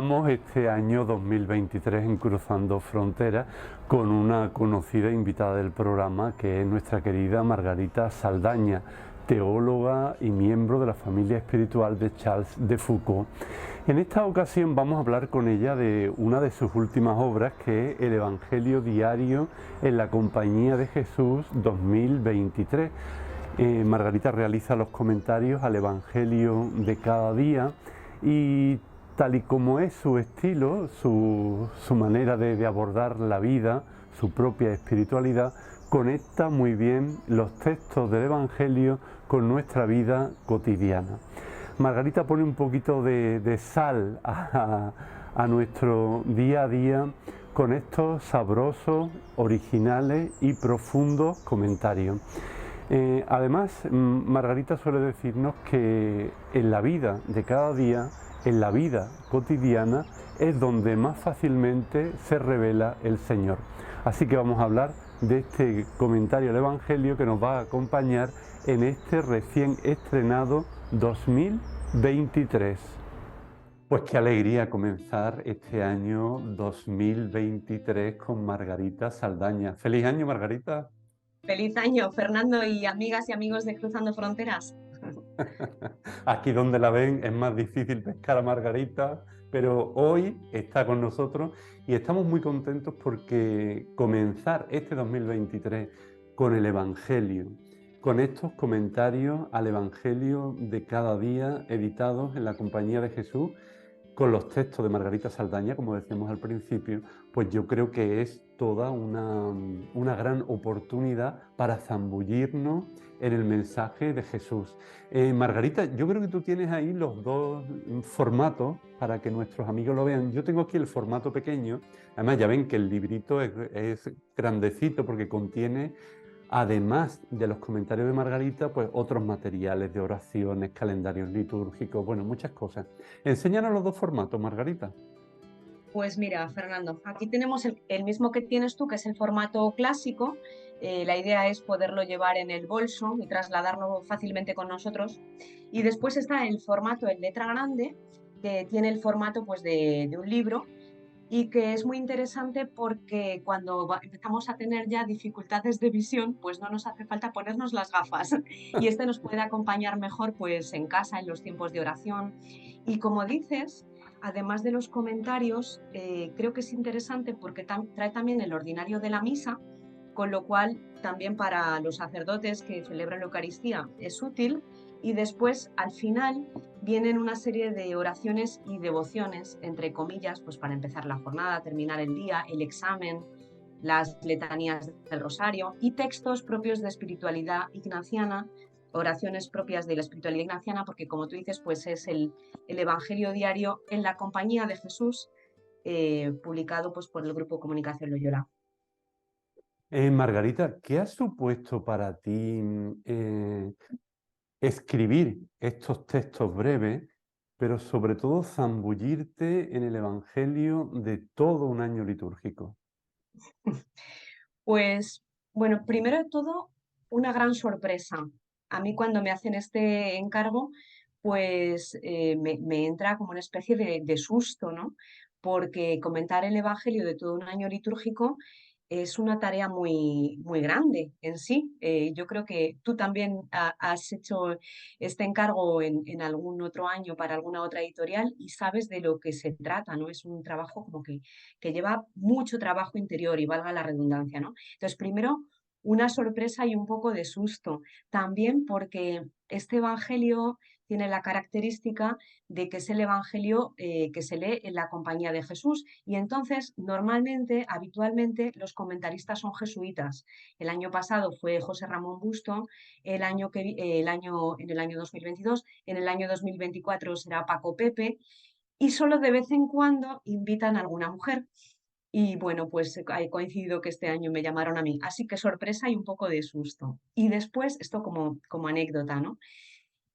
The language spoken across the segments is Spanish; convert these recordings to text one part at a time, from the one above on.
Comenzamos este año 2023 en Cruzando Fronteras con una conocida invitada del programa, que es nuestra querida Margarita Saldaña, teóloga y miembro de la familia espiritual de Charles de Foucauld. En esta ocasión vamos a hablar con ella de una de sus últimas obras, que es el Evangelio Diario en la Compañía de Jesús 2023. Margarita realiza los comentarios al Evangelio de cada día y, tal y como es su estilo, su manera de abordar la vida, su propia espiritualidad, conecta muy bien los textos del Evangelio con nuestra vida cotidiana. Margarita pone un poquito de sal a nuestro día a día con estos sabrosos, originales y profundos comentarios. Además, Margarita suele decirnos que en la vida de cada día, en la vida cotidiana, es donde más fácilmente se revela el Señor. Así que vamos a hablar de este comentario al Evangelio que nos va a acompañar en este recién estrenado 2023. Pues qué alegría comenzar este año 2023 con Margarita Saldaña. ¡Feliz año, Margarita! Feliz año, Fernando y amigas y amigos de Cruzando Fronteras. Aquí donde la ven es más difícil pescar a Margarita, pero hoy está con nosotros y estamos muy contentos porque comenzar este 2023 con el Evangelio, con estos comentarios al Evangelio de cada día editados en la Compañía de Jesús, con los textos de Margarita Saldaña, como decíamos al principio, pues yo creo que es toda una gran oportunidad para zambullirnos en el mensaje de Jesús. Margarita, yo creo que tú tienes ahí los dos formatos para que nuestros amigos lo vean. Yo tengo aquí el formato pequeño, además ya ven que el librito es grandecito porque contiene, además de los comentarios de Margarita, pues otros materiales de oraciones, calendarios litúrgicos, bueno, muchas cosas. Enséñanos los dos formatos, Margarita. Pues mira, Fernando, aquí tenemos el mismo que tienes tú, que es el formato clásico. La idea es poderlo llevar en el bolso y trasladarlo fácilmente con nosotros. Y después está el formato en letra grande, que tiene el formato pues, de un libro y que es muy interesante porque cuando empezamos a tener ya dificultades de visión, pues no nos hace falta ponernos las gafas y este nos puede acompañar mejor pues en casa, en los tiempos de oración. Y como dices, además de los comentarios, creo que es interesante porque trae también el ordinario de la misa, con lo cual también para los sacerdotes que celebran la Eucaristía es útil. Y después, al final, vienen una serie de oraciones y devociones, entre comillas, pues para empezar la jornada, terminar el día, el examen, las letanías del rosario y textos propios de espiritualidad ignaciana, oraciones propias de la espiritualidad ignaciana, porque como tú dices, pues es el Evangelio Diario en la Compañía de Jesús, publicado pues por el Grupo Comunicación Loyola. Margarita, ¿qué ha supuesto para ti escribir estos textos breves, pero sobre todo zambullirte en el Evangelio de todo un año litúrgico? Pues bueno, primero de todo, una gran sorpresa. A mí cuando me hacen este encargo, pues me entra como una especie de susto, ¿no? Porque comentar el Evangelio de todo un año litúrgico es una tarea muy, muy grande en sí. Yo creo que tú también has hecho este encargo en algún otro año para alguna otra editorial y sabes de lo que se trata, ¿no? Es un trabajo como que lleva mucho trabajo interior y valga la redundancia, ¿no? Entonces, primero, una sorpresa y un poco de susto. También porque este Evangelio tiene la característica de que es el Evangelio que se lee en la compañía de Jesús. Y entonces, normalmente, habitualmente, los comentaristas son jesuitas. El año pasado fue José Ramón Busto, en el año 2022, en el año 2024 será Paco Pepe, y solo de vez en cuando invitan a alguna mujer. Y bueno, pues he coincidido que este año me llamaron a mí, así que sorpresa y un poco de susto. Y después, esto como anécdota, ¿no?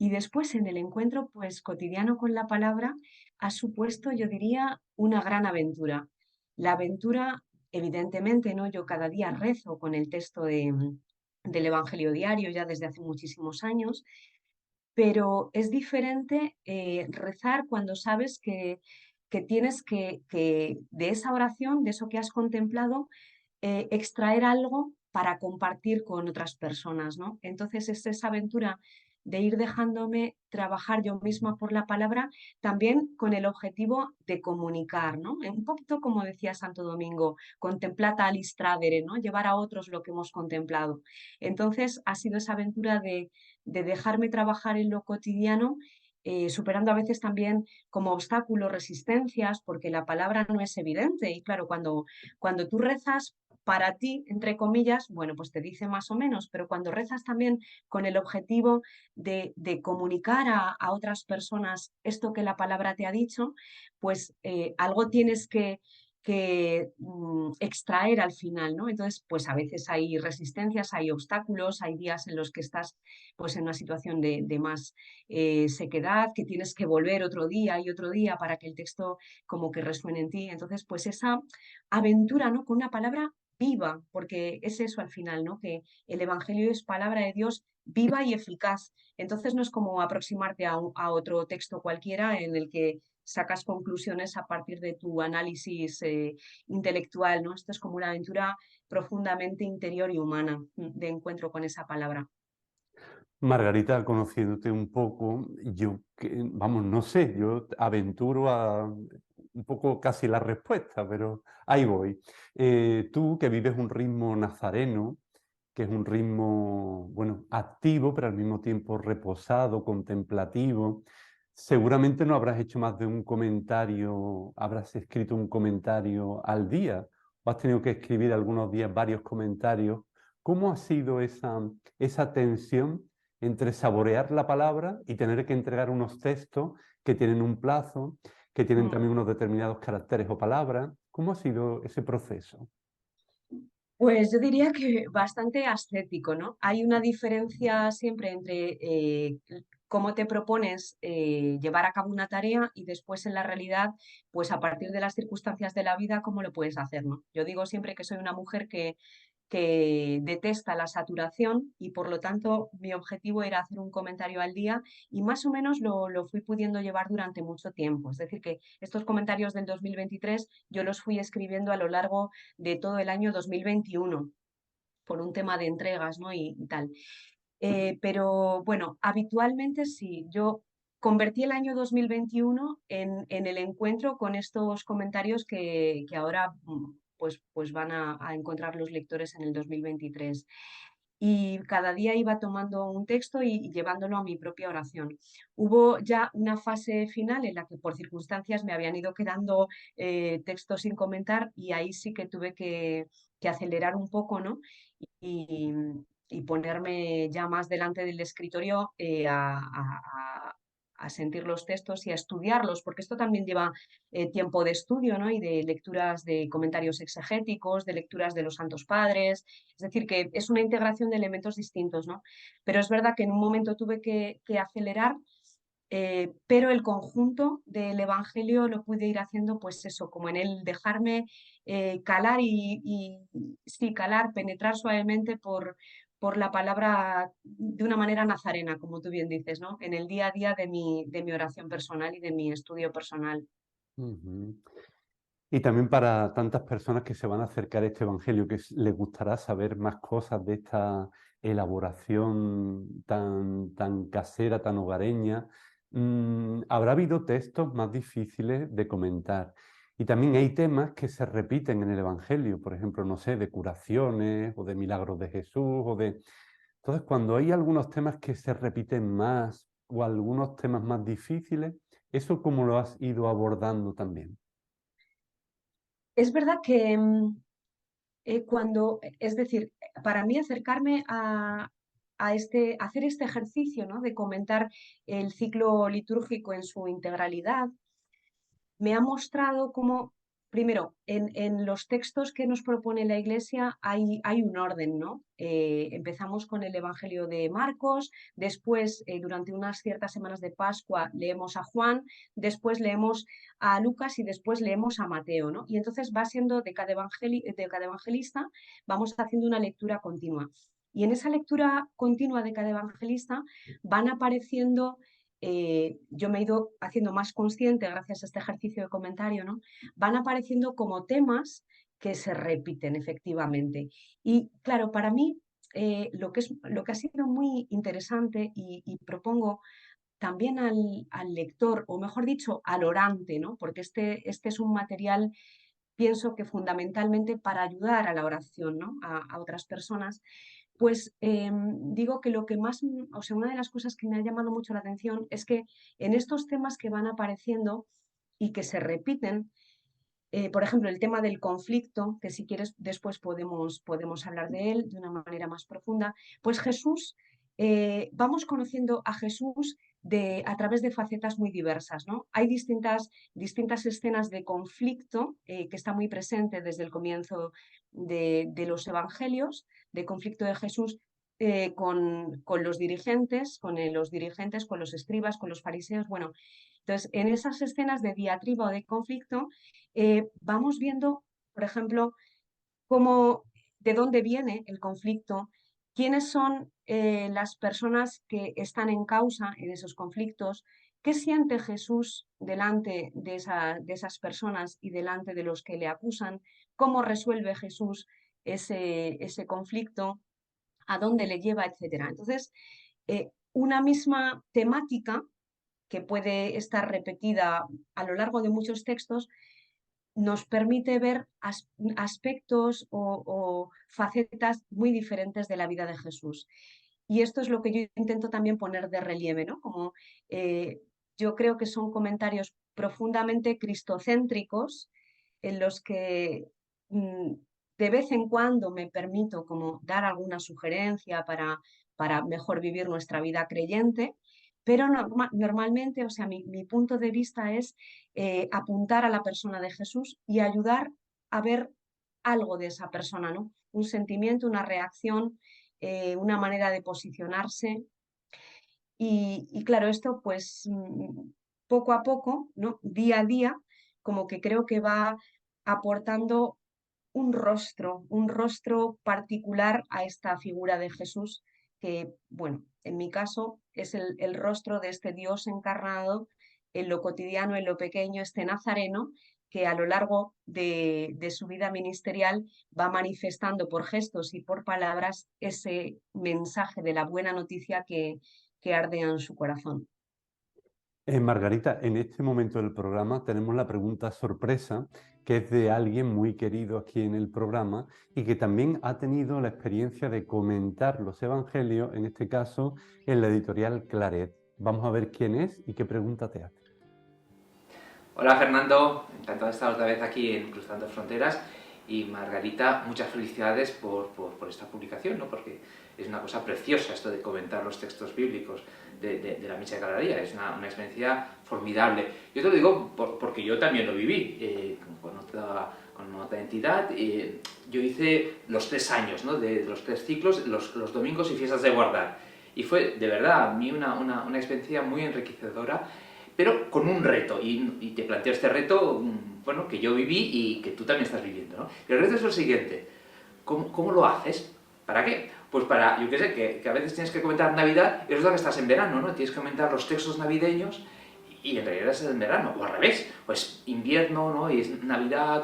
Y después en el encuentro pues cotidiano con la palabra ha supuesto, yo diría, una gran aventura. La aventura, evidentemente, ¿no? Yo cada día rezo con el texto del Evangelio diario ya desde hace muchísimos años, pero es diferente rezar cuando sabes que que tienes que de esa oración, de eso que has contemplado, extraer algo para compartir con otras personas, ¿no? Entonces es esa aventura de ir dejándome trabajar yo misma por la palabra, también con el objetivo de comunicar, ¿no? Un poquito como decía Santo Domingo, contemplata alis tradere, ¿no? Llevar a otros lo que hemos contemplado. Entonces ha sido esa aventura de dejarme trabajar en lo cotidiano, superando a veces también como obstáculos, resistencias, porque la palabra no es evidente. Y claro, cuando tú rezas para ti, entre comillas, bueno, pues te dice más o menos, pero cuando rezas también con el objetivo de comunicar a otras personas esto que la palabra te ha dicho, pues algo tienes que extraer al final, ¿no? Entonces, pues a veces hay resistencias, hay obstáculos, hay días en los que estás pues en una situación de más sequedad, que tienes que volver otro día y otro día para que el texto como que resuene en ti. Entonces, pues esa aventura, ¿no? Con una palabra viva, porque es eso al final, ¿no? Que el Evangelio es palabra de Dios viva y eficaz. Entonces no es como aproximarte a otro texto cualquiera en el que sacas conclusiones a partir de tu análisis intelectual, ¿no? Esto es como una aventura profundamente interior y humana de encuentro con esa palabra. Margarita, conociéndote un poco, yo, vamos, no sé, yo aventuro a un poco casi la respuesta, pero ahí voy. Tú que vives un ritmo nazareno, que es un ritmo, bueno, activo, pero al mismo tiempo reposado, contemplativo, seguramente no habrás hecho más de un comentario, habrás escrito un comentario al día, o has tenido que escribir algunos días varios comentarios. ¿Cómo ha sido esa tensión entre saborear la palabra y tener que entregar unos textos que tienen un plazo, que tienen Mm. también unos determinados caracteres o palabras? ¿Cómo ha sido ese proceso? Pues yo diría que bastante ascético, ¿no? Hay una diferencia siempre entre cómo te propones llevar a cabo una tarea y después en la realidad, pues a partir de las circunstancias de la vida, cómo lo puedes hacer, ¿no? Yo digo siempre que soy una mujer que detesta la saturación y por lo tanto mi objetivo era hacer un comentario al día y más o menos lo fui pudiendo llevar durante mucho tiempo. Es decir, que estos comentarios del 2023 yo los fui escribiendo a lo largo de todo el año 2021 por un tema de entregas, ¿no? Y tal. Pero bueno, habitualmente sí, yo convertí el año 2021 en el encuentro con estos comentarios que ahora pues van a encontrar los lectores en el 2023. Y cada día iba tomando un texto y llevándolo a mi propia oración. Hubo ya una fase final en la que por circunstancias me habían ido quedando textos sin comentar y ahí sí que tuve que acelerar un poco, ¿no? Y, y ponerme ya más delante del escritorio a sentir los textos y a estudiarlos, porque esto también lleva tiempo de estudio, ¿no? Y de lecturas de comentarios exegéticos, de lecturas de los Santos Padres, es decir, que es una integración de elementos distintos, ¿no? Pero es verdad que en un momento tuve que acelerar, pero el conjunto del Evangelio lo pude ir haciendo, pues eso, como en el dejarme calar sí, calar, penetrar suavemente por la palabra de una manera nazarena, como tú bien dices, ¿no? En el día a día de mi oración personal y de mi estudio personal. Ujú. Y también para tantas personas que se van a acercar a este evangelio, que les gustará saber más cosas de esta elaboración tan casera, tan hogareña, habrá habido textos más difíciles de comentar. Y también hay temas que se repiten en el evangelio, por ejemplo, no sé, de curaciones o de milagros de Jesús o de... Entonces, cuando hay algunos temas que se repiten más o algunos temas más difíciles, ¿eso cómo lo has ido abordando también? Es verdad que es decir, para mí acercarme hacer este ejercicio, ¿no? De comentar el ciclo litúrgico en su integralidad, me ha mostrado cómo, primero, en los textos que nos propone la Iglesia hay un orden, ¿no? Empezamos con el Evangelio de Marcos, después, durante unas ciertas semanas de Pascua, leemos a Juan, después leemos a Lucas y después leemos a Mateo, ¿no? Y entonces va siendo de cada evangelista, vamos haciendo una lectura continua. Y en esa lectura continua de cada evangelista van apareciendo yo me he ido haciendo más consciente gracias a este ejercicio de comentario, ¿no? Van apareciendo como temas que se repiten efectivamente. Y claro, para mí lo que ha sido muy interesante y propongo también al lector, o mejor dicho, al orante, ¿no? Porque este es un material, pienso que fundamentalmente para ayudar a la oración, ¿no? A otras personas, pues digo que lo que más, o sea, una de las cosas que me ha llamado mucho la atención es que en estos temas que van apareciendo y que se repiten, por ejemplo, el tema del conflicto, que si quieres después podemos hablar de él de una manera más profunda, pues Jesús, vamos conociendo a Jesús a través de facetas muy diversas, ¿no? Hay distintas escenas de conflicto que está muy presente desde el comienzo de los evangelios, de conflicto de Jesús con los dirigentes, con los escribas, con los fariseos. Bueno, entonces en esas escenas de diatriba o de conflicto vamos viendo, por ejemplo, de dónde viene el conflicto, quiénes son las personas que están en causa en esos conflictos, qué siente Jesús delante de esas personas y delante de los que le acusan, cómo resuelve Jesús ese conflicto, a dónde le lleva, etcétera. Entonces, una misma temática que puede estar repetida a lo largo de muchos textos, nos permite ver aspectos o facetas muy diferentes de la vida de Jesús. Y esto es lo que yo intento también poner de relieve, ¿no? Como yo creo que son comentarios profundamente cristocéntricos en los que de vez en cuando me permito como dar alguna sugerencia para mejor vivir nuestra vida creyente, pero normalmente, o sea, mi punto de vista es apuntar a la persona de Jesús y ayudar a ver algo de esa persona, ¿no? Un sentimiento, una reacción, una manera de posicionarse. Y claro, esto pues poco a poco, ¿no? Día a día, como que creo que va aportando un rostro particular a esta figura de Jesús, que, bueno, en mi caso es el rostro de este Dios encarnado en lo cotidiano, en lo pequeño, este nazareno, que a lo largo de su vida ministerial va manifestando por gestos y por palabras ese mensaje de la buena noticia que arde en su corazón. Margarita, en este momento del programa tenemos la pregunta sorpresa, que es de alguien muy querido aquí en el programa y que también ha tenido la experiencia de comentar los evangelios, en este caso en la editorial Claret. Vamos a ver quién es y qué pregunta te hace. Hola Fernando, encantado de estar otra vez aquí en Cruzando Fronteras. Y Margarita, muchas felicidades por esta publicación, ¿no? Porque es una cosa preciosa esto de comentar los textos bíblicos de la misa de cada día, es una experiencia formidable. Yo te lo digo porque yo también lo viví con otra entidad. Yo hice los 3 años, ¿no? De los 3 ciclos, los domingos y fiestas de guardar. Y fue de verdad a mí una experiencia muy enriquecedora, pero con un reto, y te planteo este reto, bueno, que yo viví y que tú también estás viviendo, ¿no? Y el reto es el siguiente: ¿cómo lo haces? ¿Para qué? Pues para, yo qué sé, que a veces tienes que comentar Navidad y resulta que estás en verano, ¿no? Tienes que comentar los textos navideños y en realidad es en verano, o al revés, pues invierno, ¿no? Y es Navidad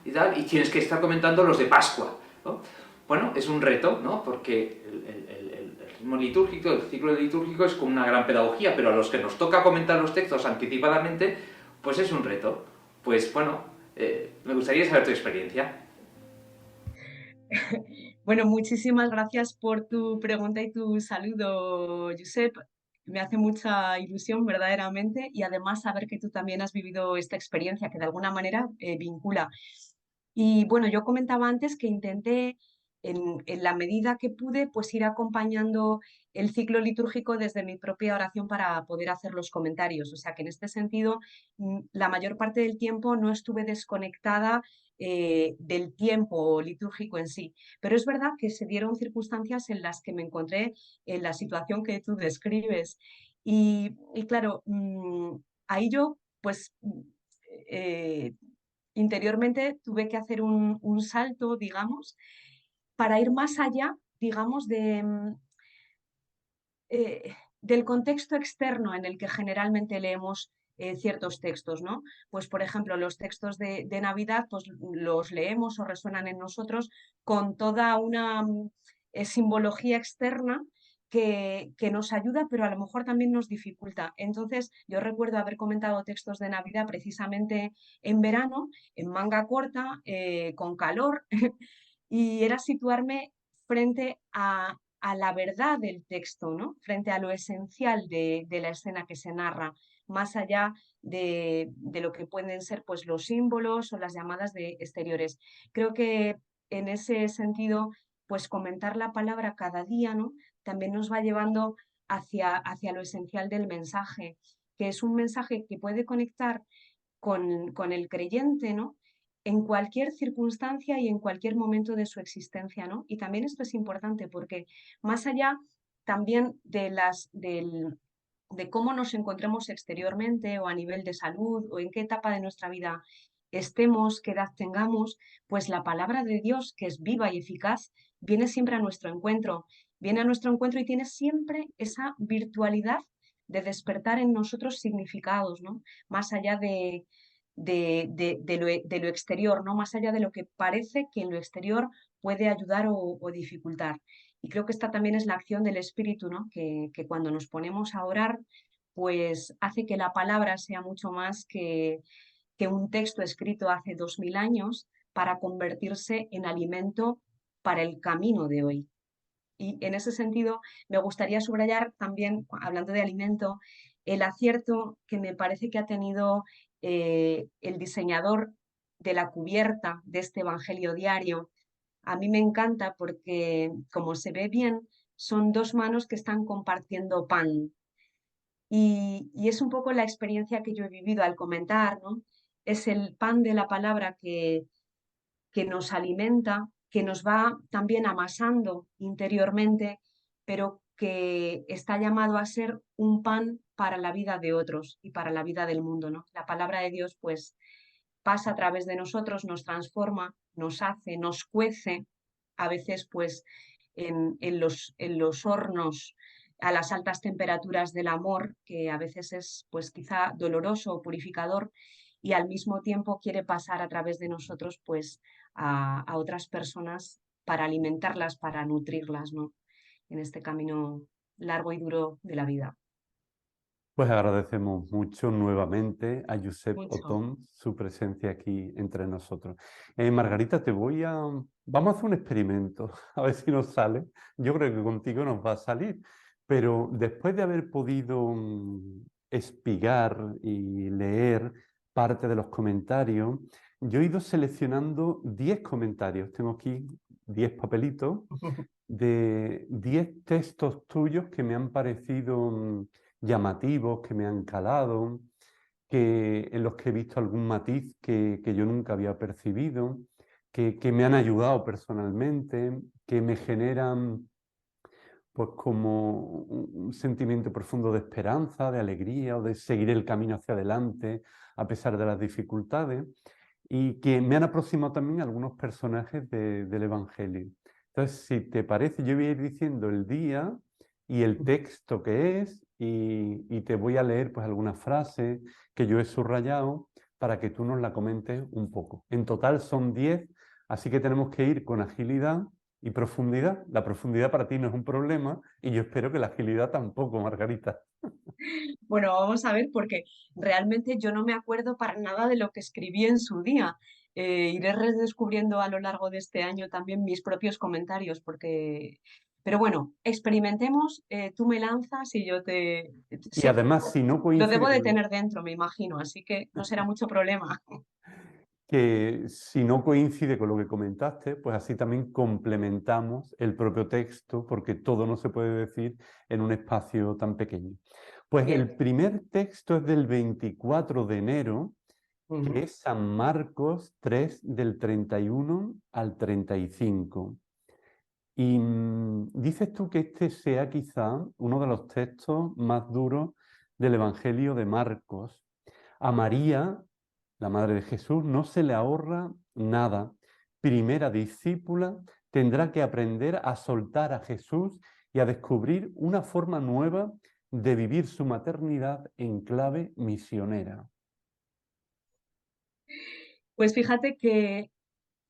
y tal, y tienes que estar comentando los de Pascua, ¿no? Bueno, es un reto, ¿no? Porque el ritmo litúrgico, el ciclo litúrgico es como una gran pedagogía, pero a los que nos toca comentar los textos anticipadamente, pues es un reto. Pues bueno, me gustaría saber tu experiencia. Bueno, muchísimas gracias por tu pregunta y tu saludo, Josep. Me hace mucha ilusión verdaderamente y además saber que tú también has vivido esta experiencia que de alguna manera vincula. Y bueno, yo comentaba antes que intenté en la medida que pude pues ir acompañando el ciclo litúrgico desde mi propia oración para poder hacer los comentarios. O sea que en este sentido la mayor parte del tiempo no estuve desconectada del tiempo litúrgico en sí. Pero es verdad que se dieron circunstancias en las que me encontré en la situación que tú describes. Y claro, ahí yo pues eh, interiormente tuve que hacer un salto, digamos, para ir más allá, digamos, del contexto externo en el que generalmente leemos ciertos textos, ¿no? Pues, por ejemplo, los textos de Navidad, pues los leemos o resuenan en nosotros con toda una simbología externa que nos ayuda, pero a lo mejor también nos dificulta. Entonces, yo recuerdo haber comentado textos de Navidad precisamente en verano, en manga corta, con calor, y era situarme frente a la verdad del texto, ¿no? Frente a lo esencial de la escena que se narra, más allá de lo que pueden ser pues, los símbolos o las llamadas de exteriores. Creo que en ese sentido, pues comentar la palabra cada día, ¿no? También nos va llevando hacia lo esencial del mensaje, que es un mensaje que puede conectar con el creyente, ¿no? En cualquier circunstancia y en cualquier momento de su existencia, ¿no? Y también esto es importante porque más allá también de cómo nos encontremos exteriormente o a nivel de salud o en qué etapa de nuestra vida estemos, qué edad tengamos, pues la palabra de Dios, que es viva y eficaz, viene siempre a nuestro encuentro, viene a nuestro encuentro y tiene siempre esa virtualidad de despertar en nosotros significados, ¿no? Más allá de lo exterior, ¿no? Más allá de lo que parece que en lo exterior puede ayudar o dificultar. Y creo que esta también es la acción del Espíritu, ¿no? Que cuando nos ponemos a orar, pues hace que la palabra sea mucho más que un texto escrito hace 2000 años para convertirse en alimento para el camino de hoy. Y en ese sentido me gustaría subrayar también, hablando de alimento, el acierto que me parece que ha tenido el diseñador de la cubierta de este Evangelio diario. A mí me encanta porque, como se ve bien, son dos manos que están compartiendo pan. Y es un poco la experiencia que yo he vivido al comentar, ¿no? Es el pan de la palabra que nos alimenta, que nos va también amasando interiormente, pero que está llamado a ser un pan para la vida de otros y para la vida del mundo, ¿no? La palabra de Dios, pues, pasa a través de nosotros, nos transforma, nos hace, nos cuece, a veces, pues, en los hornos a las altas temperaturas del amor, que a veces es, pues, quizá doloroso o purificador, y al mismo tiempo quiere pasar a través de nosotros, pues, a otras personas para alimentarlas, para nutrirlas, ¿no? En este camino largo y duro de la vida. Pues agradecemos mucho nuevamente a Josep Mucho. Otón su presencia aquí entre nosotros. Margarita, vamos a hacer un experimento, a ver si nos sale. Yo creo que contigo nos va a salir, pero después de haber podido espigar y leer parte de los comentarios, yo he ido seleccionando 10 comentarios. Tengo aquí 10 papelitos de 10 textos tuyos que me han parecido llamativos, que me han calado, en los que he visto algún matiz que yo nunca había percibido, que me han ayudado personalmente, que me generan pues como un sentimiento profundo de esperanza, de alegría o de seguir el camino hacia adelante a pesar de las dificultades, y que me han aproximado también a algunos personajes del Evangelio. Entonces, si te parece, yo voy a ir diciendo el día y el texto que es, y te voy a leer pues algunas frases que yo he subrayado para que tú nos la comentes un poco. En total son 10, así que tenemos que ir con agilidad y profundidad. La profundidad para ti no es un problema y yo espero que la agilidad tampoco, Margarita. Bueno, vamos a ver, porque realmente yo no me acuerdo para nada de lo que escribí en su día. Iré redescubriendo a lo largo de este año también mis propios comentarios, porque... Pero bueno, experimentemos, tú me lanzas y yo te... Y además, si no Lo coincide debo de con tener dentro, me imagino, así que no será mucho problema. que si no coincide con lo que comentaste, pues así también complementamos el propio texto, porque todo no se puede decir en un espacio tan pequeño. Pues Bien. el primer texto es del 24 de enero, Ujú. que es San Marcos 3, del 31 al 35. Y dices tú que este sea quizá uno de los textos más duros del Evangelio de Marcos. A María, la madre de Jesús, no se le ahorra nada. Primera discípula, tendrá que aprender a soltar a Jesús y a descubrir una forma nueva de vivir su maternidad en clave misionera? Pues fíjate que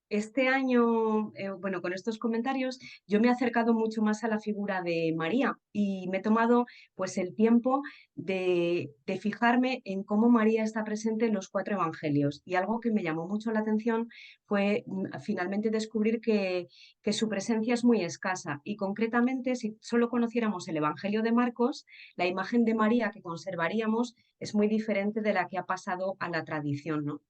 este año, bueno, con estos comentarios, yo me he acercado mucho más a la figura de María y me he tomado pues el tiempo de fijarme en cómo María está presente en los 4 evangelios. Y algo que me llamó mucho la atención fue finalmente descubrir que su presencia es muy escasa. Y concretamente, si solo conociéramos el Evangelio de Marcos, la imagen de María que conservaríamos es muy diferente de la que ha pasado a la tradición, ¿no?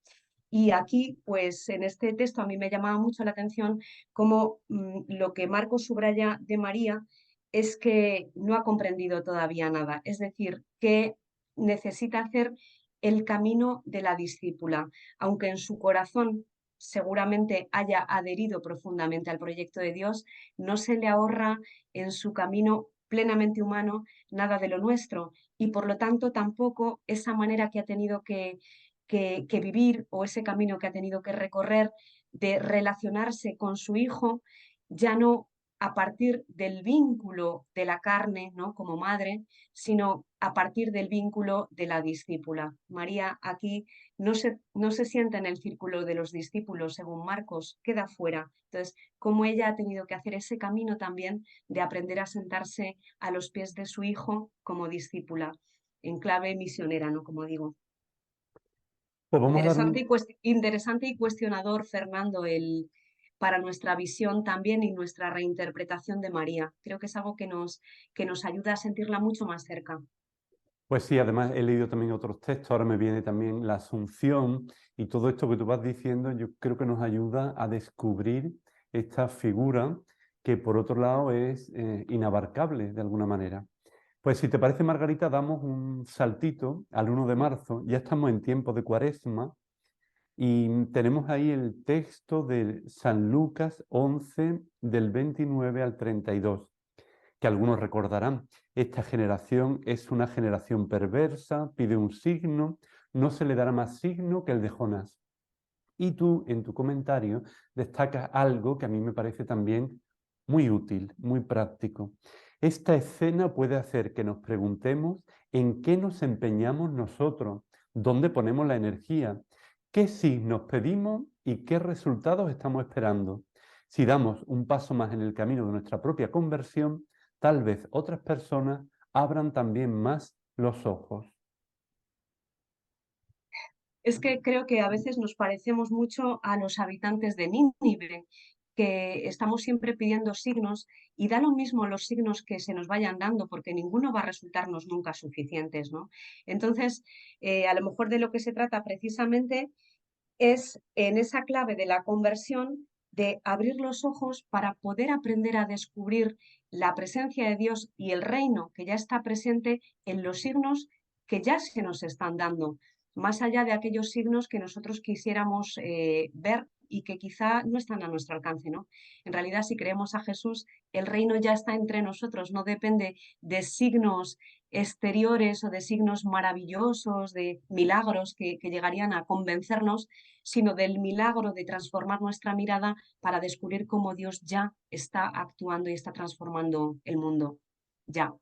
Y aquí, pues en este texto a mí me llamaba mucho la atención cómo lo que Marcos subraya de María es que no ha comprendido todavía nada, es decir, que necesita hacer el camino de la discípula, aunque en su corazón seguramente haya adherido profundamente al proyecto de Dios, no se le ahorra en su camino plenamente humano nada de lo nuestro y por lo tanto tampoco esa manera que ha tenido que vivir o ese camino que ha tenido que recorrer de relacionarse con su hijo, ya no a partir del vínculo de la carne, ¿no? Como madre, sino a partir del vínculo de la discípula. María aquí no se sienta en el círculo de los discípulos, según Marcos, queda fuera. Entonces, cómo ella ha tenido que hacer ese camino también de aprender a sentarse a los pies de su hijo como discípula, en clave misionera, ¿no? Como digo. Pues vamos a dar un... Interesante y cuestionador, Fernando, para nuestra visión también y nuestra reinterpretación de María. Creo que es algo que nos ayuda a sentirla mucho más cerca. Pues sí, además he leído también otros textos, ahora me viene también la Asunción y todo esto que tú vas diciendo, yo creo que nos ayuda a descubrir esta figura que por otro lado es inabarcable de alguna manera. Pues si te parece, Margarita, damos un saltito al 1 de marzo, ya estamos en tiempo de Cuaresma y tenemos ahí el texto de San Lucas 11 del 29 al 32, que algunos recordarán. Esta generación es una generación perversa, pide un signo, no se le dará más signo que el de Jonás. Y tú, en tu comentario, destacas algo que a mí me parece también muy útil, muy práctico. Esta escena puede hacer que nos preguntemos en qué nos empeñamos nosotros, dónde ponemos la energía, qué signos pedimos y qué resultados estamos esperando. Si damos un paso más en el camino de nuestra propia conversión, tal vez otras personas abran también más los ojos. Es que creo que a veces nos parecemos mucho a los habitantes de Nínive, que estamos siempre pidiendo signos y da lo mismo los signos que se nos vayan dando, porque ninguno va a resultarnos nunca suficientes, ¿no? Entonces, a lo mejor de lo que se trata precisamente es en esa clave de la conversión de abrir los ojos para poder aprender a descubrir la presencia de Dios y el reino que ya está presente en los signos que ya se nos están dando, más allá de aquellos signos que nosotros quisiéramos ver y que quizá no están a nuestro alcance, ¿no? En realidad, si creemos a Jesús, el reino ya está entre nosotros, no depende de signos exteriores o de signos maravillosos, de milagros que llegarían a convencernos, sino del milagro de transformar nuestra mirada para descubrir cómo Dios ya está actuando y está transformando el mundo. Ya.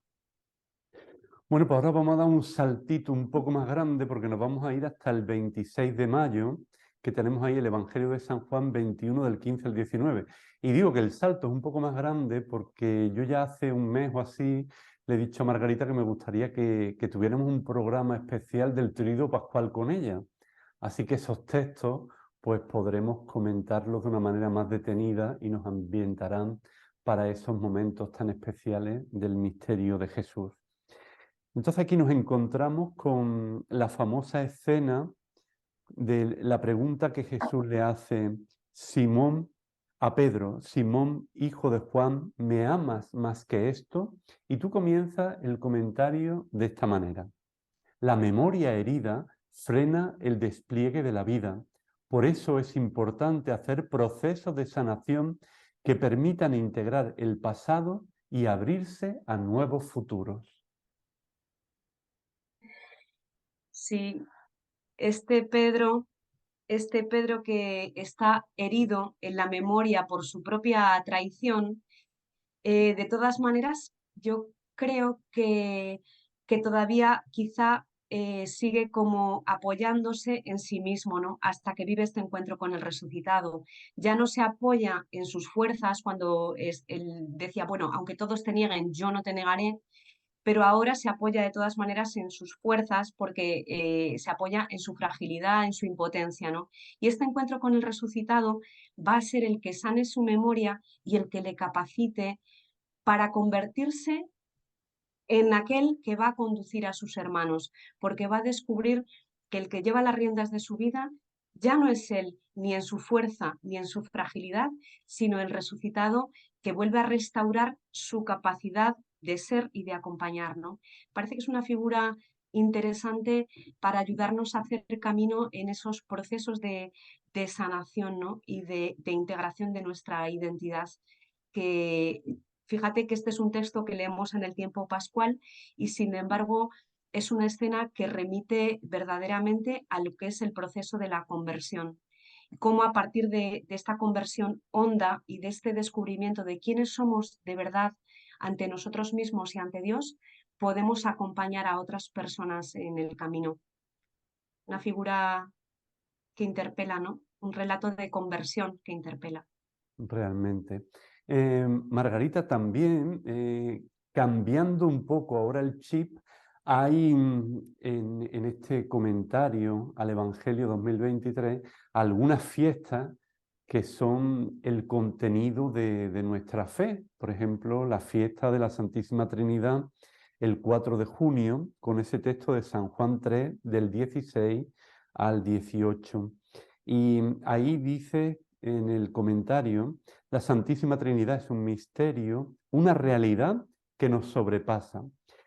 Bueno, pues ahora vamos a dar un saltito un poco más grande porque nos vamos a ir hasta el 26 de mayo, que tenemos ahí el Evangelio de San Juan 21 del 15 al 19. Y digo que el salto es un poco más grande porque yo ya hace un mes o así le he dicho a Margarita que me gustaría que tuviéramos un programa especial del Tríodo Pascual con ella. Así que esos textos pues podremos comentarlos de una manera más detenida y nos ambientarán para esos momentos tan especiales del misterio de Jesús. Entonces aquí nos encontramos con la famosa escena de la pregunta que Jesús le hace Simón a Pedro: Simón, hijo de Juan, ¿me amas más que esto? Y tú comienzas el comentario de esta manera: la memoria herida frena el despliegue de la vida. Por eso es importante hacer procesos de sanación que permitan integrar el pasado y abrirse a nuevos futuros. Sí, este Pedro que está herido en la memoria por su propia traición, de todas maneras, yo creo que que todavía quizá sigue como apoyándose en sí mismo, ¿no? Hasta que vive este encuentro con el resucitado. Ya no se apoya en sus fuerzas cuando él decía, bueno, aunque todos te nieguen, yo no te negaré, pero ahora se apoya de todas maneras en sus fuerzas porque se apoya en su fragilidad, en su impotencia, ¿no? Y este encuentro con el resucitado va a ser el que sane su memoria y el que le capacite para convertirse en aquel que va a conducir a sus hermanos, porque va a descubrir que el que lleva las riendas de su vida ya no es él, ni en su fuerza, ni en su fragilidad, sino el resucitado que vuelve a restaurar su capacidad de ser y de acompañar, ¿no? Parece que es una figura interesante para ayudarnos a hacer camino en esos procesos de sanación, ¿no? Y de integración de nuestra identidad, que fíjate que este es un texto que leemos en el tiempo pascual y sin embargo es una escena que remite verdaderamente a lo que es el proceso de la conversión. Cómo a partir de esta conversión honda y de este descubrimiento de quiénes somos de verdad ante nosotros mismos y ante Dios, podemos acompañar a otras personas en el camino. Una figura que interpela, ¿no? Un relato de conversión que interpela. Realmente. Margarita, también cambiando un poco ahora el chip, hay en este comentario al Evangelio 2023 algunas fiestas que son el contenido de nuestra fe. Por ejemplo, la fiesta de la Santísima Trinidad el 4 de junio, con ese texto de San Juan 3, del 16 al 18. Y ahí dice en el comentario, la Santísima Trinidad es un misterio, una realidad que nos sobrepasa,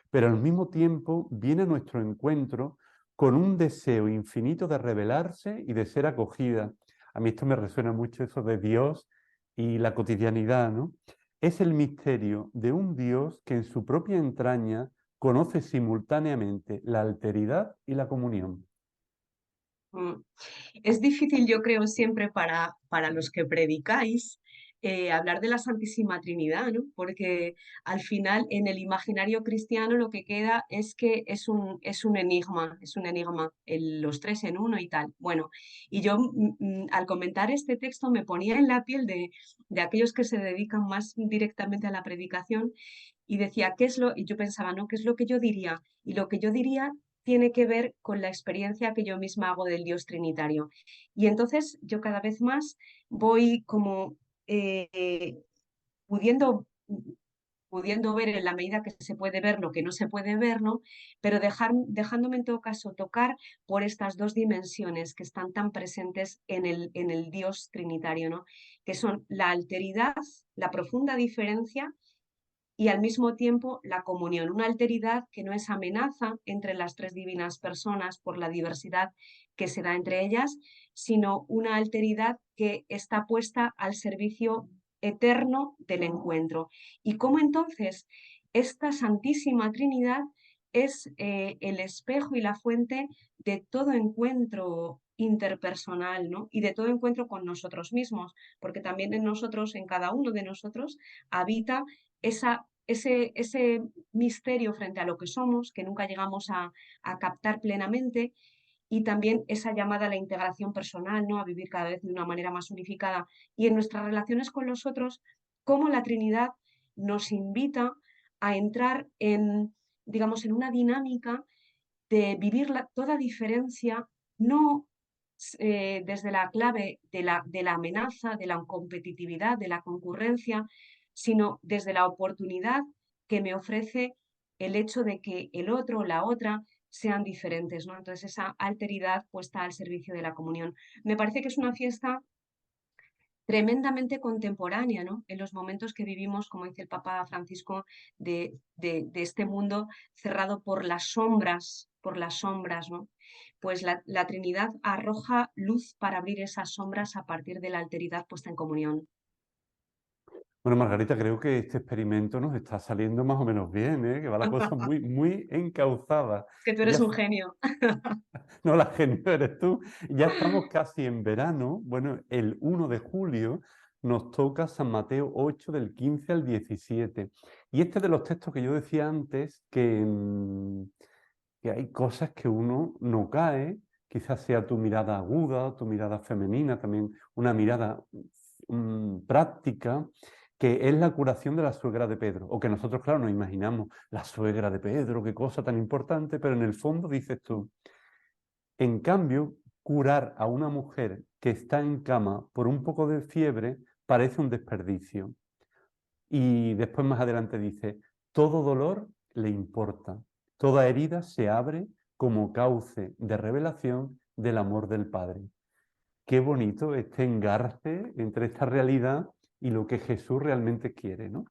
pero al mismo tiempo viene a nuestro encuentro con un deseo infinito de revelarse y de ser acogida. A mí esto me resuena mucho, eso de Dios y la cotidianidad, ¿no? Es el misterio de un Dios que en su propia entraña conoce simultáneamente la alteridad y la comunión. Es difícil, yo creo, siempre para los que predicáis hablar de la Santísima Trinidad, ¿no? Porque al final en el imaginario cristiano lo que queda es que es un enigma, los tres en uno y tal. Bueno, y yo al comentar este texto me ponía en la piel de aquellos que se dedican más directamente a la predicación y decía, y yo pensaba, ¿no? ¿Qué es lo que yo diría? Y lo que yo diría tiene que ver con la experiencia que yo misma hago del Dios Trinitario. Y entonces yo cada vez más voy como pudiendo, pudiendo ver en la medida que se puede ver lo que no se puede ver, ¿no? Pero dejándome en todo caso tocar por estas dos dimensiones que están tan presentes en el Dios Trinitario, ¿no? Que son la alteridad, la profunda diferencia y al mismo tiempo la comunión, una alteridad que no es amenaza entre las tres divinas personas por la diversidad que se da entre ellas, sino una alteridad que está puesta al servicio eterno del encuentro. Y cómo entonces esta Santísima Trinidad es el espejo y la fuente de todo encuentro interpersonal, ¿no? Y de todo encuentro con nosotros mismos, porque también en nosotros, en cada uno de nosotros, habita ese misterio frente a lo que somos, que nunca llegamos a captar plenamente, y también esa llamada a la integración personal, ¿no? A vivir cada vez de una manera más unificada. Y en nuestras relaciones con los otros, cómo la Trinidad nos invita a entrar en, digamos, en una dinámica de vivir toda diferencia, no desde la clave de la amenaza, de la competitividad, de la concurrencia, sino desde la oportunidad que me ofrece el hecho de que el otro o la otra sean diferentes, ¿no? Entonces esa alteridad puesta al servicio de la comunión. Me parece que es una fiesta tremendamente contemporánea, ¿no? En los momentos que vivimos, como dice el Papa Francisco, de este mundo cerrado por las sombras, ¿no? Pues la Trinidad arroja luz para abrir esas sombras a partir de la alteridad puesta en comunión. Bueno, Margarita, creo que este experimento nos está saliendo más o menos bien, ¿eh? Que va la cosa muy, muy encauzada. Es que tú eres Ya, un genio. no, la genio eres tú. Ya estamos casi en verano. Bueno, el 1 de julio nos toca San Mateo 8 del 15 al 17. Y este de los textos que yo decía antes, que hay cosas que uno no cae, quizás sea tu mirada aguda, tu mirada femenina, también una mirada práctica, que es la curación de la suegra de Pedro, o que nosotros, claro, nos imaginamos la suegra de Pedro, qué cosa tan importante, pero en el fondo dices tú, en cambio, curar a una mujer que está en cama por un poco de fiebre parece un desperdicio. Y después más adelante dice, todo dolor le importa, toda herida se abre como cauce de revelación del amor del Padre. Qué bonito este engarce entre esta realidad y lo que Jesús realmente quiere, ¿no?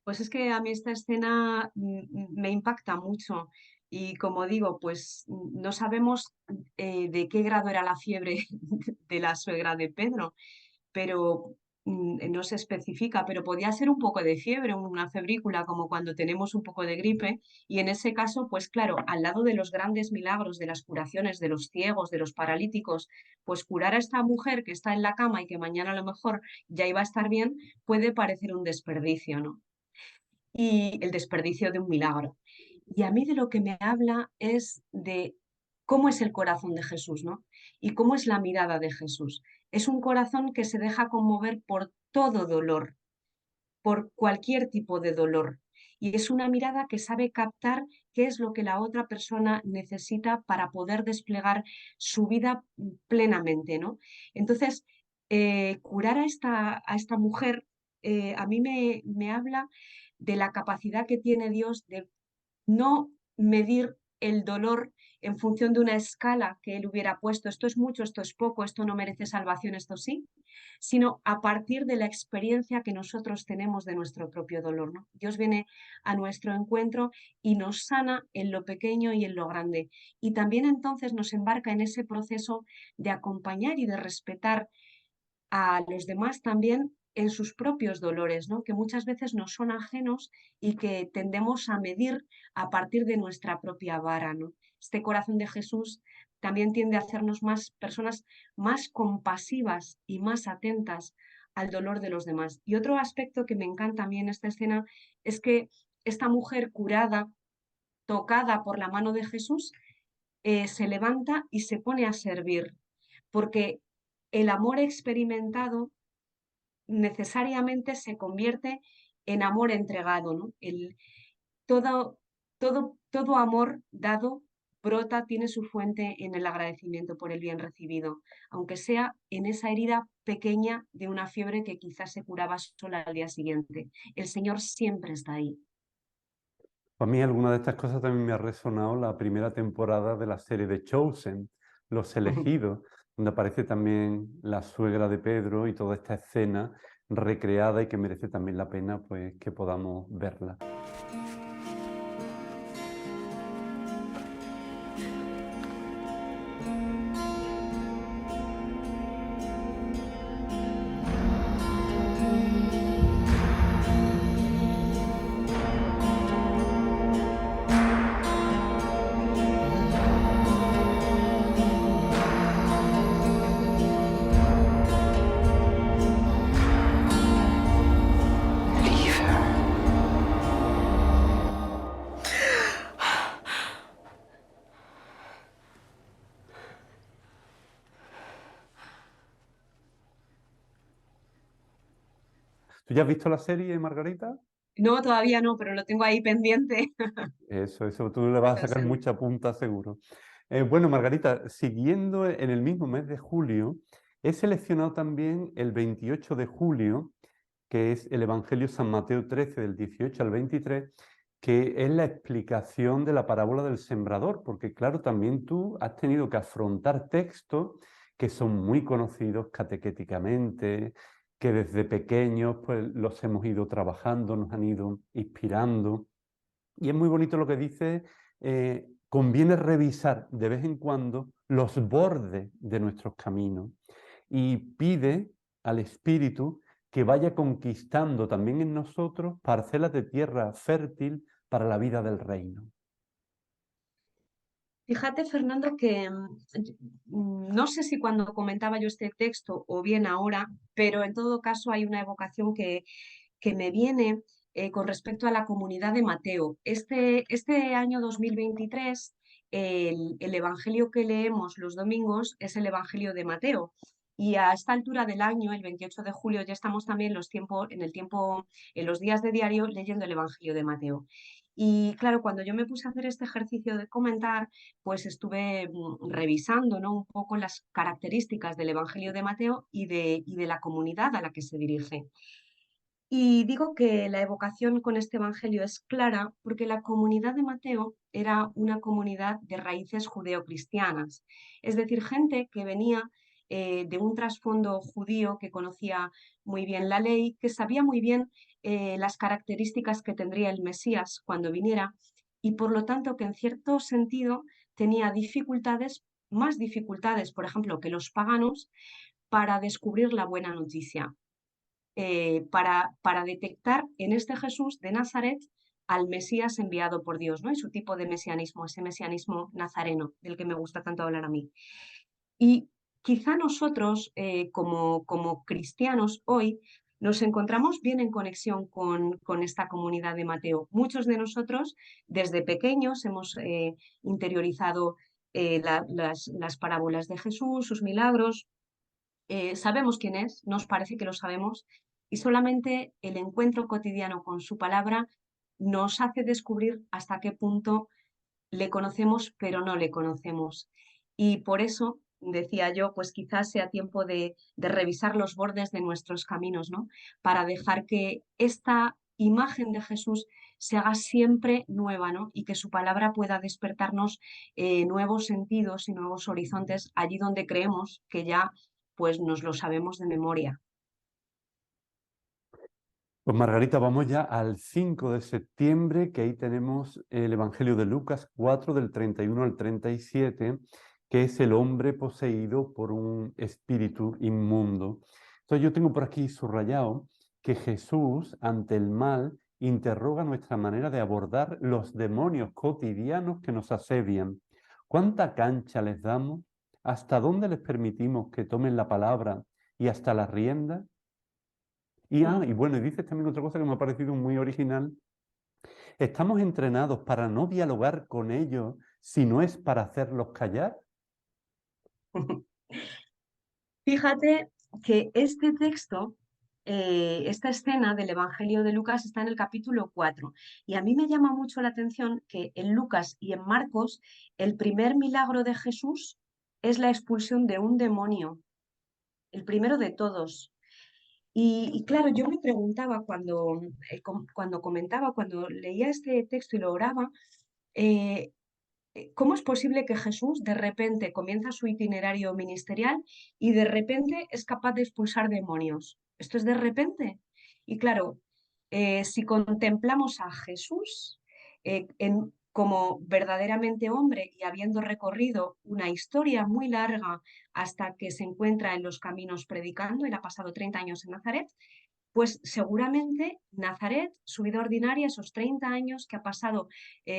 Pues es que a mí esta escena me impacta mucho y como digo, pues no sabemos de qué grado era la fiebre de la suegra de Pedro, pero no se especifica, pero podía ser un poco de fiebre, una febrícula, como cuando tenemos un poco de gripe, y en ese caso, pues claro, al lado de los grandes milagros, de las curaciones, de los ciegos, de los paralíticos, pues curar a esta mujer que está en la cama y que mañana a lo mejor ya iba a estar bien, puede parecer un desperdicio, ¿no? Y el desperdicio de un milagro. Y a mí de lo que me habla es de cómo es el corazón de Jesús, ¿no? Y cómo es la mirada de Jesús. Es un corazón que se deja conmover por todo dolor, por cualquier tipo de dolor. Y es una mirada que sabe captar qué es lo que la otra persona necesita para poder desplegar su vida plenamente, ¿no? Entonces, curar a esta mujer a mí me habla de la capacidad que tiene Dios de no medir el dolor en función de una escala que él hubiera puesto, esto es mucho, esto es poco, esto no merece salvación, esto sí, sino a partir de la experiencia que nosotros tenemos de nuestro propio dolor, ¿no? Dios viene a nuestro encuentro y nos sana en lo pequeño y en lo grande. Y también entonces nos embarca en ese proceso de acompañar y de respetar a los demás también en sus propios dolores, ¿no? Que muchas veces nos son ajenos y que tendemos a medir a partir de nuestra propia vara, ¿no? Este corazón de Jesús también tiende a hacernos más personas más compasivas y más atentas al dolor de los demás. Y otro aspecto que me encanta a mí en esta escena es que esta mujer curada, tocada por la mano de Jesús, se levanta y se pone a servir, porque el amor experimentado necesariamente se convierte en amor entregado, ¿no? Todo, todo amor dado brota, tiene su fuente en el agradecimiento por el bien recibido, aunque sea en esa herida pequeña de una fiebre que quizás se curaba sola al día siguiente. El Señor siempre está ahí. Para mí alguna de estas cosas también me ha resonado la primera temporada de la serie de Chosen, Los Elegidos, donde aparece también la suegra de Pedro y toda esta escena recreada y que merece también la pena pues que podamos verla. ¿Tú ya has visto la serie, Margarita? No, todavía no, pero lo tengo ahí pendiente. Eso, tú le vas a sacar mucha punta seguro. Bueno, Margarita, siguiendo en el mismo mes de julio, he seleccionado también el 28 de julio, que es el Evangelio San Mateo 13, del 18 al 23, que es la explicación de la parábola del sembrador, porque claro, también tú has tenido que afrontar textos que son muy conocidos catequéticamente, que desde pequeños pues los hemos ido trabajando, nos han ido inspirando. Y es muy bonito lo que dice, conviene revisar de vez en cuando los bordes de nuestros caminos y pide al Espíritu que vaya conquistando también en nosotros parcelas de tierra fértil para la vida del reino. Fíjate, Fernando, que no sé si cuando comentaba yo este texto o bien ahora, pero en todo caso hay una evocación que me viene con respecto a la comunidad de Mateo. Este año 2023, el Evangelio que leemos los domingos es el Evangelio de Mateo. Y a esta altura del año, el 28 de julio, ya estamos también en los días de diario leyendo el Evangelio de Mateo. Y claro, cuando yo me puse a hacer este ejercicio de comentar, pues estuve revisando, ¿no?, un poco las características del Evangelio de Mateo y de la comunidad a la que se dirige. Y digo que la evocación con este Evangelio es clara porque la comunidad de Mateo era una comunidad de raíces judeocristianas, es decir, gente que venía de un trasfondo judío, que conocía muy bien la ley, que sabía muy bien las características que tendría el Mesías cuando viniera y por lo tanto que en cierto sentido tenía dificultades, más dificultades, por ejemplo, que los paganos para descubrir la buena noticia, para detectar en este Jesús de Nazaret al Mesías enviado por Dios, ¿no? Y su tipo de mesianismo, ese mesianismo nazareno, del que me gusta tanto hablar a mí. Y quizá nosotros, como cristianos hoy, nos encontramos bien en conexión con esta comunidad de Mateo. Muchos de nosotros, desde pequeños, hemos interiorizado las parábolas de Jesús, sus milagros, sabemos quién es, nos parece que lo sabemos, y solamente el encuentro cotidiano con su palabra nos hace descubrir hasta qué punto le conocemos, pero no le conocemos. Y por eso, decía yo, pues quizás sea tiempo de revisar los bordes de nuestros caminos, ¿no? Para dejar que esta imagen de Jesús se haga siempre nueva, ¿no? Y que su palabra pueda despertarnos nuevos sentidos y nuevos horizontes allí donde creemos que ya pues nos lo sabemos de memoria. Pues Margarita, vamos ya al 5 de septiembre, que ahí tenemos el Evangelio de Lucas 4, del 31 al 37, que es el hombre poseído por un espíritu inmundo. Entonces yo tengo por aquí subrayado que Jesús, ante el mal, interroga nuestra manera de abordar los demonios cotidianos que nos asedian. ¿Cuánta cancha les damos? ¿Hasta dónde les permitimos que tomen la palabra y hasta la rienda? Y bueno, y dices también otra cosa que me ha parecido muy original. ¿Estamos entrenados para no dialogar con ellos si no es para hacerlos callar? Fíjate que este texto, esta escena del Evangelio de Lucas está en el capítulo 4 y a mí me llama mucho la atención que en Lucas y en Marcos el primer milagro de Jesús es la expulsión de un demonio, el primero de todos. Y claro, yo me preguntaba cuando comentaba, cuando leía este texto y lo oraba, eh, ¿cómo es posible que Jesús de repente comienza su itinerario ministerial y de repente es capaz de expulsar demonios? Esto es de repente. Y claro, si contemplamos a Jesús como verdaderamente hombre y habiendo recorrido una historia muy larga hasta que se encuentra en los caminos predicando, él ha pasado 30 años en Nazaret, pues seguramente Nazaret, su vida ordinaria, esos 30 años que ha pasado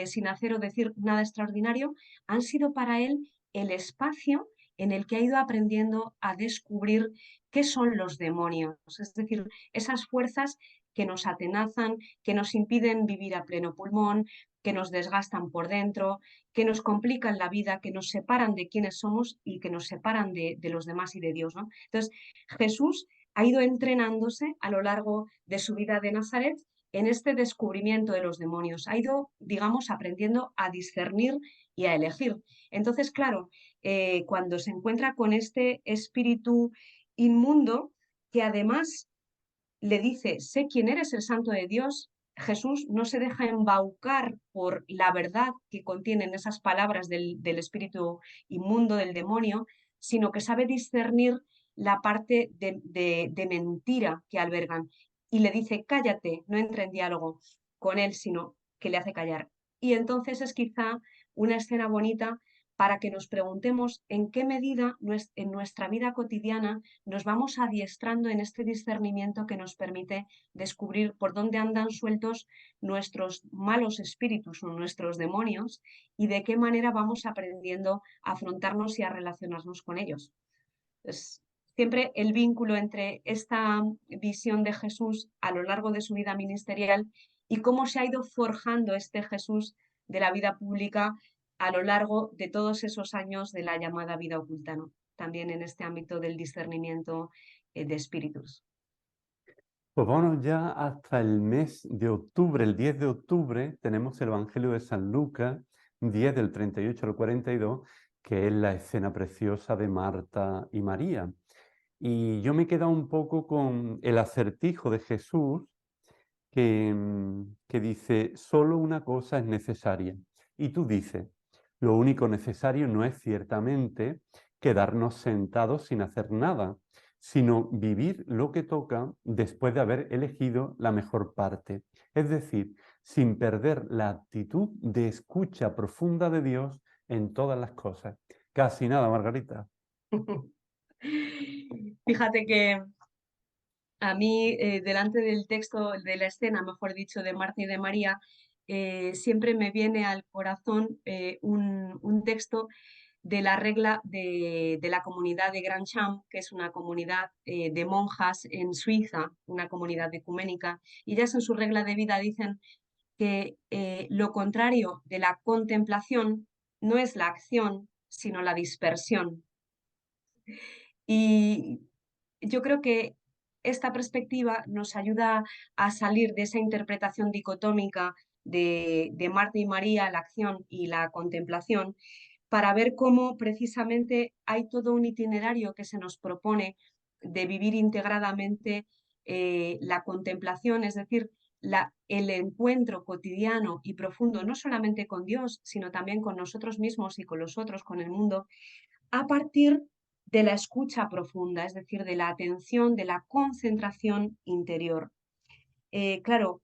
sin hacer o decir nada extraordinario, han sido para él el espacio en el que ha ido aprendiendo a descubrir qué son los demonios, es decir, esas fuerzas que nos atenazan, que nos impiden vivir a pleno pulmón, que nos desgastan por dentro, que nos complican la vida, que nos separan de quienes somos y que nos separan de los demás y de Dios, ¿no? Entonces, Jesús ha ido entrenándose a lo largo de su vida de Nazaret en este descubrimiento de los demonios. Ha ido, digamos, aprendiendo a discernir y a elegir. Entonces, claro, cuando se encuentra con este espíritu inmundo, que además le dice, sé quién eres, el santo de Dios, Jesús no se deja embaucar por la verdad que contienen esas palabras del espíritu inmundo, del demonio, sino que sabe discernir la parte de mentira que albergan. Y le dice, cállate, no entra en diálogo con él, sino que le hace callar. Y entonces es quizá una escena bonita para que nos preguntemos en qué medida en nuestra vida cotidiana nos vamos adiestrando en este discernimiento que nos permite descubrir por dónde andan sueltos nuestros malos espíritus o nuestros demonios y de qué manera vamos aprendiendo a afrontarnos y a relacionarnos con ellos. Pues, siempre el vínculo entre esta visión de Jesús a lo largo de su vida ministerial y cómo se ha ido forjando este Jesús de la vida pública a lo largo de todos esos años de la llamada vida oculta, ¿no? También en este ámbito del discernimiento de espíritus. Pues vámonos ya hasta el mes de octubre. El 10 de octubre tenemos el Evangelio de San Lucas, 10 del 38 al 42, que es la escena preciosa de Marta y María. Y yo me he quedado un poco con el acertijo de Jesús que dice, solo una cosa es necesaria. Y tú dices, lo único necesario no es ciertamente quedarnos sentados sin hacer nada, sino vivir lo que toca después de haber elegido la mejor parte. Es decir, sin perder la actitud de escucha profunda de Dios en todas las cosas. Casi nada, Margarita. Fíjate que a mí, delante del texto, de la escena, mejor dicho, de Marta y de María, siempre me viene al corazón un texto de la regla de la comunidad de Grand Champ, que es una comunidad de monjas en Suiza, una comunidad ecuménica, y ellas en su regla de vida dicen que lo contrario de la contemplación no es la acción, sino la dispersión. Y yo creo que esta perspectiva nos ayuda a salir de esa interpretación dicotómica de Marta y María, la acción y la contemplación, para ver cómo precisamente hay todo un itinerario que se nos propone de vivir integradamente la contemplación, es decir, el encuentro cotidiano y profundo, no solamente con Dios, sino también con nosotros mismos y con los otros, con el mundo, a partir de la escucha profunda, es decir, de la atención, de la concentración interior. Claro,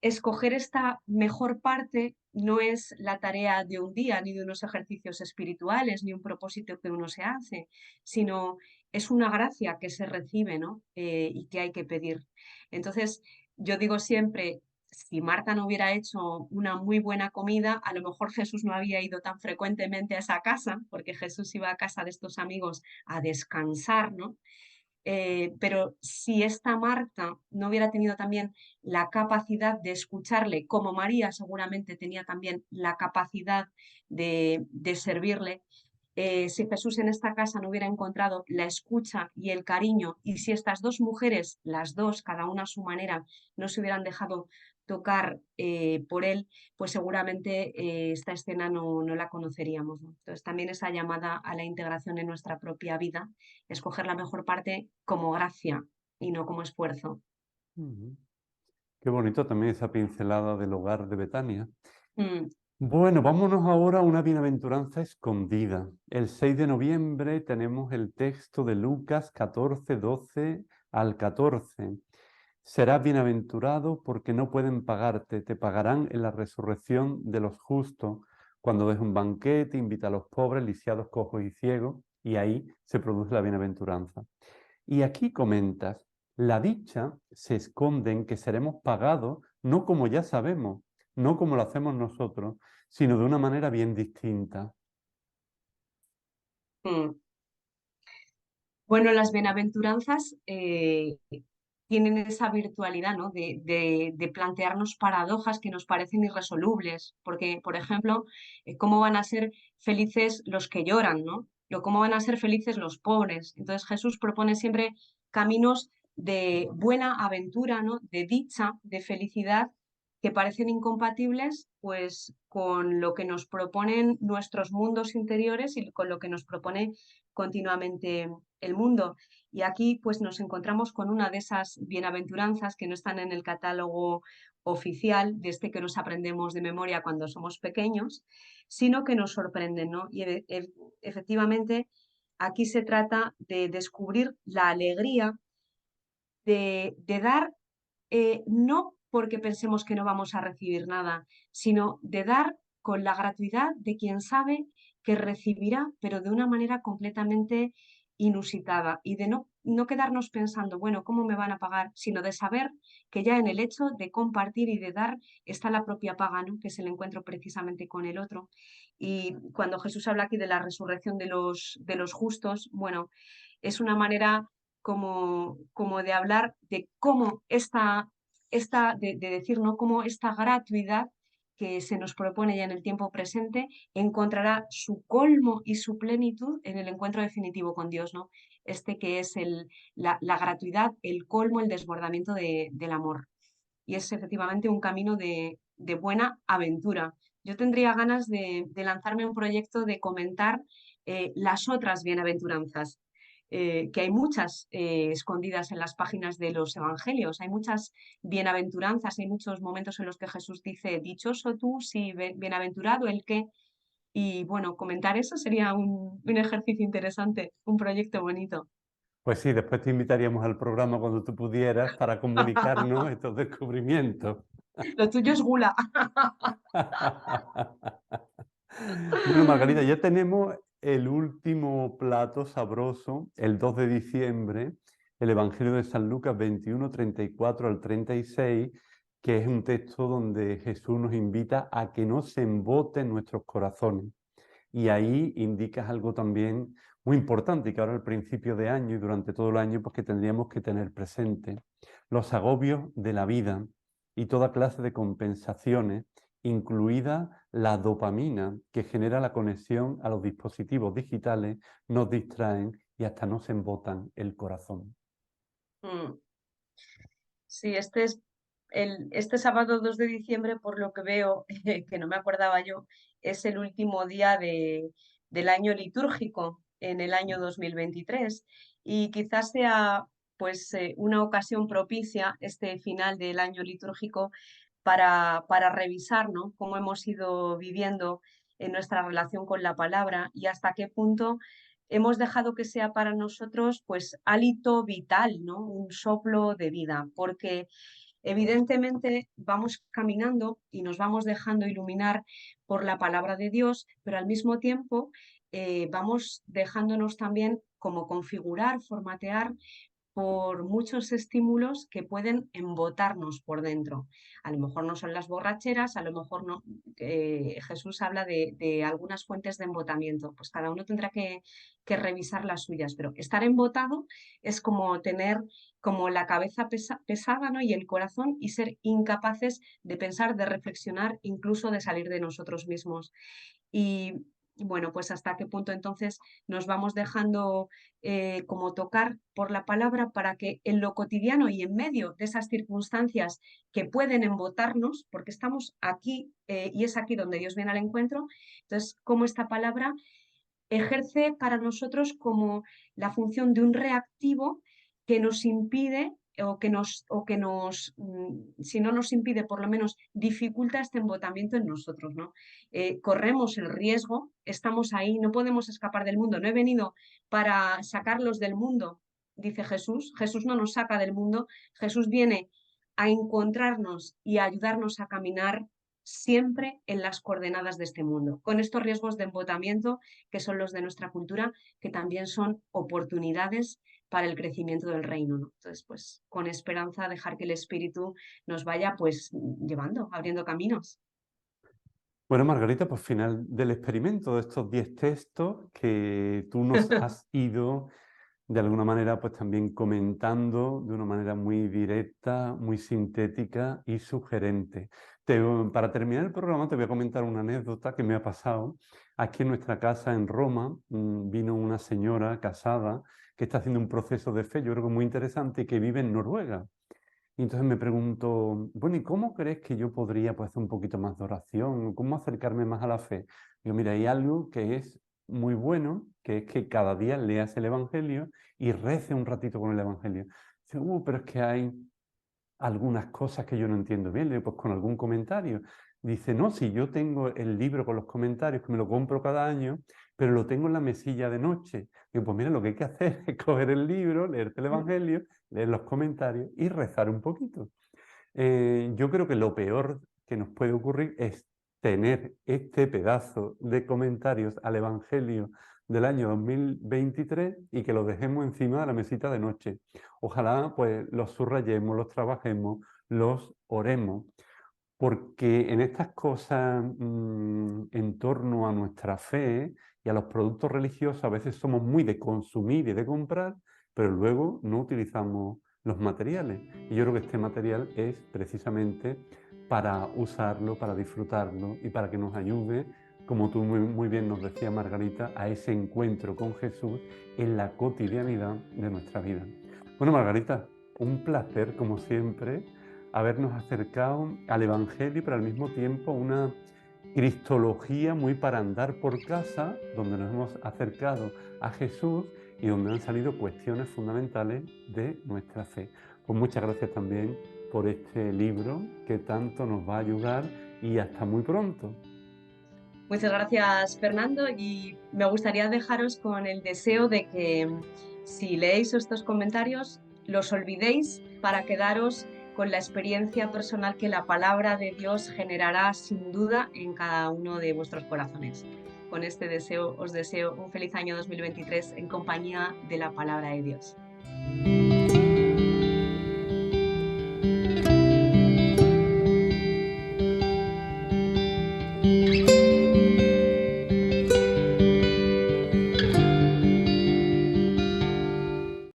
escoger esta mejor parte no es la tarea de un día, ni de unos ejercicios espirituales, ni un propósito que uno se hace, sino es una gracia que se recibe, ¿no? Y que hay que pedir. Entonces, yo digo siempre, si Marta no hubiera hecho una muy buena comida, a lo mejor Jesús no había ido tan frecuentemente a esa casa, porque Jesús iba a casa de estos amigos a descansar, ¿no? Pero si esta Marta no hubiera tenido también la capacidad de escucharle, como María seguramente tenía también la capacidad de servirle, si Jesús en esta casa no hubiera encontrado la escucha y el cariño, y si estas dos mujeres, las dos, cada una a su manera, no se hubieran dejado tocar por él, pues seguramente esta escena no la conoceríamos, ¿no? Entonces también esa llamada a la integración en nuestra propia vida, escoger la mejor parte como gracia y no como esfuerzo. Qué bonito también esa pincelada del hogar de Betania. Mm. Bueno, vámonos ahora a una bienaventuranza escondida. El 6 de noviembre tenemos el texto de Lucas 14, 12 al 14. Serás bienaventurado porque no pueden pagarte, te pagarán en la resurrección de los justos. Cuando des un banquete, invita a los pobres, lisiados, cojos y ciegos, y ahí se produce la bienaventuranza. Y aquí comentas, la dicha se esconde en que seremos pagados, no como ya sabemos, no como lo hacemos nosotros, sino de una manera bien distinta. Mm. Bueno, las bienaventuranzas tienen esa virtualidad, ¿no? de plantearnos paradojas que nos parecen irresolubles, porque, por ejemplo, ¿cómo van a ser felices los que lloran, ¿no? ¿Cómo van a ser felices los pobres? Entonces Jesús propone siempre caminos de buena aventura, ¿no? De dicha, de felicidad, que parecen incompatibles pues, con lo que nos proponen nuestros mundos interiores y con lo que nos propone continuamente el mundo. Y aquí pues nos encontramos con una de esas bienaventuranzas que no están en el catálogo oficial, de este que nos aprendemos de memoria cuando somos pequeños, sino que nos sorprenden, ¿no? Y efectivamente aquí se trata de descubrir la alegría de dar, no porque pensemos que no vamos a recibir nada, sino de dar con la gratuidad de quien sabe que recibirá, pero de una manera completamente inusitada, y de no quedarnos pensando, bueno, ¿cómo me van a pagar? Sino de saber que ya en el hecho de compartir y de dar está la propia paga, ¿no? Que es el encuentro precisamente con el otro. Y cuando Jesús habla aquí de la resurrección de los justos, bueno, es una manera como de hablar de cómo de decir, ¿no? Cómo esta gratuidad que se nos propone ya en el tiempo presente encontrará su colmo y su plenitud en el encuentro definitivo con Dios, ¿no? Este que es la gratuidad, el colmo, el desbordamiento del amor. Y es efectivamente un camino de buena aventura. Yo tendría ganas de lanzarme un proyecto de comentar las otras bienaventuranzas, que hay muchas escondidas en las páginas de los evangelios. Hay muchas bienaventuranzas, hay muchos momentos en los que Jesús dice, dichoso tú, sí, bienaventurado el que... Y bueno, comentar eso sería un ejercicio interesante, un proyecto bonito. Pues sí, después te invitaríamos al programa cuando tú pudieras para comunicarnos estos descubrimientos. Lo tuyo es gula. Bueno, Margarita, ya tenemos el último plato sabroso, el 2 de diciembre, el Evangelio de San Lucas 21, 34 al 36, que es un texto donde Jesús nos invita a que no se emboten nuestros corazones. Y ahí indicas algo también muy importante y que ahora al principio de año y durante todo el año pues que tendríamos que tener presente: los agobios de la vida y toda clase de compensaciones, incluida la dopamina que genera la conexión a los dispositivos digitales, nos distraen y hasta nos embotan el corazón. Mm. Sí, este sábado 2 de diciembre, por lo que veo, que no me acordaba yo, es el último día del año litúrgico en el año 2023, y quizás sea pues una ocasión propicia este final del año litúrgico para revisar, ¿no? Cómo hemos ido viviendo en nuestra relación con la palabra y hasta qué punto hemos dejado que sea para nosotros pues hálito vital, ¿no? Un soplo de vida, porque evidentemente vamos caminando y nos vamos dejando iluminar por la palabra de Dios, pero al mismo tiempo vamos dejándonos también como configurar, formatear por muchos estímulos que pueden embotarnos por dentro. A lo mejor no son las borracheras, a lo mejor no. Jesús habla de algunas fuentes de embotamiento, pues cada uno tendrá que revisar las suyas, pero estar embotado es como tener como la cabeza pesada, ¿no? Y el corazón, y ser incapaces de pensar, de reflexionar, incluso de salir de nosotros mismos. Y bueno, pues hasta qué punto entonces nos vamos dejando como tocar por la palabra para que en lo cotidiano y en medio de esas circunstancias que pueden embotarnos, porque estamos aquí y es aquí donde Dios viene al encuentro, entonces cómo esta palabra ejerce para nosotros como la función de un reactivo que nos impide si no nos impide, por lo menos dificulta este embotamiento en nosotros, ¿no? Corremos el riesgo, estamos ahí, no podemos escapar del mundo. No he venido para sacarlos del mundo, dice Jesús. Jesús no nos saca del mundo, Jesús viene a encontrarnos y a ayudarnos a caminar siempre en las coordenadas de este mundo, con estos riesgos de embotamiento que son los de nuestra cultura, que también son oportunidades para el crecimiento del reino, ¿no? Entonces, pues con esperanza dejar que el Espíritu nos vaya pues llevando, abriendo caminos. Bueno, Margarita, pues final del experimento de estos 10 textos que tú nos has ido de alguna manera pues también comentando de una manera muy directa, muy sintética y sugerente. Para terminar el programa te voy a comentar una anécdota que me ha pasado. Aquí en nuestra casa en Roma vino una señora casada que está haciendo un proceso de fe, yo creo que muy interesante, y que vive en Noruega. Y entonces me pregunto, bueno, ¿y cómo crees que yo podría pues, hacer un poquito más de oración? ¿Cómo acercarme más a la fe? Digo, mira, hay algo que es muy bueno, que es que cada día leas el Evangelio y rece un ratito con el Evangelio. Dice, pero es que hay algunas cosas que yo no entiendo bien. Le digo, pues con algún comentario. Dice, no, si yo tengo el libro con los comentarios, que me lo compro cada año, pero lo tengo en la mesilla de noche. Digo, pues mira, lo que hay que hacer es coger el libro, leerte el Evangelio, leer los comentarios y rezar un poquito. Yo creo que lo peor que nos puede ocurrir es tener este pedazo de comentarios al Evangelio del año 2023 y que los dejemos encima de la mesita de noche. Ojalá pues los subrayemos, los trabajemos, los oremos, porque en estas cosas en torno a nuestra fe y a los productos religiosos a veces somos muy de consumir y de comprar, pero luego no utilizamos los materiales. Y yo creo que este material es precisamente para usarlo, para disfrutarlo y para que nos ayude, como tú muy bien nos decía Margarita, a ese encuentro con Jesús en la cotidianidad de nuestra vida. Bueno, Margarita, un placer como siempre habernos acercado al Evangelio, pero al mismo tiempo una cristología muy para andar por casa, donde nos hemos acercado a Jesús y donde han salido cuestiones fundamentales de nuestra fe. Pues muchas gracias también por este libro que tanto nos va a ayudar y hasta muy pronto. Muchas gracias, Fernando, y me gustaría dejaros con el deseo de que si leéis estos comentarios, los olvidéis para quedaros con la experiencia personal que la palabra de Dios generará sin duda en cada uno de vuestros corazones. Con este deseo os deseo un feliz año 2023 en compañía de la palabra de Dios.